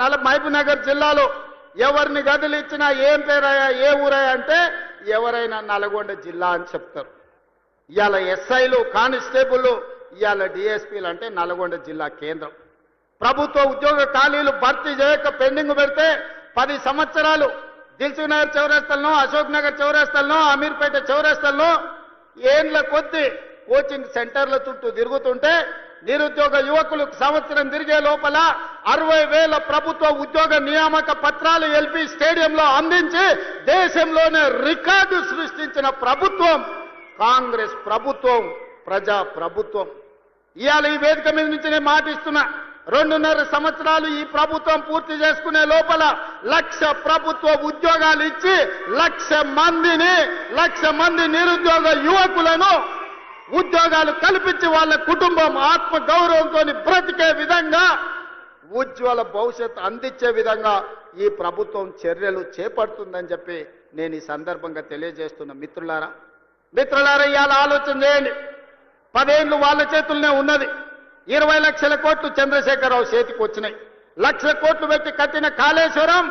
మహబూబ్ నగర్ జిల్లాలో ఎవరిని గదులు ఇచ్చినా ఏం పేరయ్యా ఏ ఊరయ్యా అంటే ఎవరైనా నల్గొండ జిల్లా అని చెప్తారు. ఇవాళ ఎస్ఐలు కానిస్టేబుల్ ఇవాళ డిఎస్పీలు అంటే నల్గొండ జిల్లా కేంద్రం. ప్రభుత్వ ఉద్యోగ ఖాళీలు భర్తీ చేయక పెండింగ్ పెడితే 10 సంవత్సరాలు దిల్సుఖ్ నగర్ చౌరస్తాల్లో, అశోక్ నగర్ చౌరస్తాల్లో, అమీర్పేట చౌరస్తాల్లో ఏండ్ల కొద్ది కోచింగ్ సెంటర్ల చుట్టూ తిరుగుతుంటే నిరుద్యోగ యువకులు సంవత్సరం తిరిగే లోపల 60,000 ప్రభుత్వ ఉద్యోగ నియామక పత్రాలు ఎల్పి స్టేడియంలో అందించి దేశంలోనే రికార్డు సృష్టించిన ప్రభుత్వం కాంగ్రెస్ ప్రభుత్వం, ప్రజా ప్రభుత్వం. ఇవాళ ఈ వేదిక మీద నుంచి నేను మాటిస్తున్నా, 2.5 సంవత్సరాలు ఈ ప్రభుత్వం పూర్తి చేసుకునే లోపల 1,00,000 ప్రభుత్వ ఉద్యోగాలు ఇచ్చి 1,00,000 మంది నిరుద్యోగ యువకులను ఉద్యోగాలు కల్పించి వాళ్ళ కుటుంబం ఆత్మ గౌరవంతో బ్రతికే విధంగా ఉజ్వల భవిష్యత్తు అందించే విధంగా ఈ ప్రభుత్వం చర్యలు చేపడుతుందని చెప్పి నేను ఈ సందర్భంగా తెలియజేస్తున్న మిత్రులారా ఇవాళ ఆలోచన చేయండి. 10 ఏళ్ళు వాళ్ళ చేతుల్లోనే ఉన్నది. 20 లక్షల కోట్లు చంద్రశేఖరరావు చేతికి వచ్చినాయి. 1,00,000 కోట్లు పెట్టి కట్టిన కాళేశ్వరం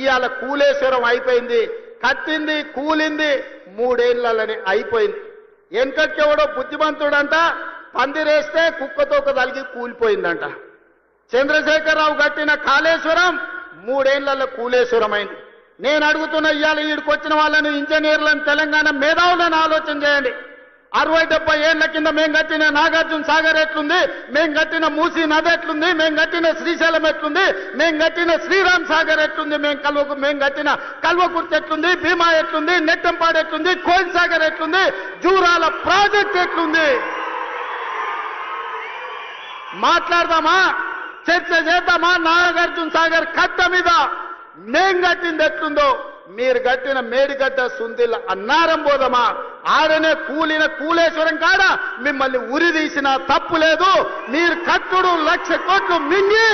ఇవాళ కూలేశ్వరం అయిపోయింది. కట్టింది కూలింది 3 ఏళ్లలోనే అయిపోయింది. వెనకటికెవడో బుద్ధిమంతుడంట పందిరేస్తే కుక్కతో తలిగి కూలిపోయిందంట. చంద్రశేఖరరావు కట్టిన కాళేశ్వరం 3 ఏళ్లలో కూలేశ్వరం అయింది. నేను అడుగుతున్న ఇవాళ ఈడికి వచ్చిన వాళ్ళని ఇంజనీర్లను తెలంగాణ మేధావులను ఆలోచన చేయండి. 60-70 ఏళ్ల కింద మేము కట్టిన నాగార్జున సాగర్ ఎట్లుంది, మేము కట్టిన మూసీ నది ఎట్లుంది, మేము కట్టిన శ్రీశైలం ఎట్లుంది, మేము కట్టిన శ్రీరామ్ సాగర్ ఎట్లుంది, మేము కట్టిన కల్వకుర్తి ఎట్లుంది, భీమా ఎట్లుంది, నెట్టంపాడు ఎట్లుంది, కోయిల్ సాగర్ ఎట్లుంది, జూరాల ప్రాజెక్ట్ ఎట్లుంది. మాట్లాడదామా, చర్చ చేద్దామా? నాగార్జున సాగర్ కట్ట మీద మేం కట్టింది ఎట్లుందో మీరు కట్టిన మేడిగడ్డ సుందిల అన్నారం పోదమా? ఆడనే కూలిన కూలేశ్వరం కాడ మిమ్మల్ని ఉరి తీసినా తప్పు లేదు. మీరు కట్టుడు 1,00,000 కోట్లు మింగి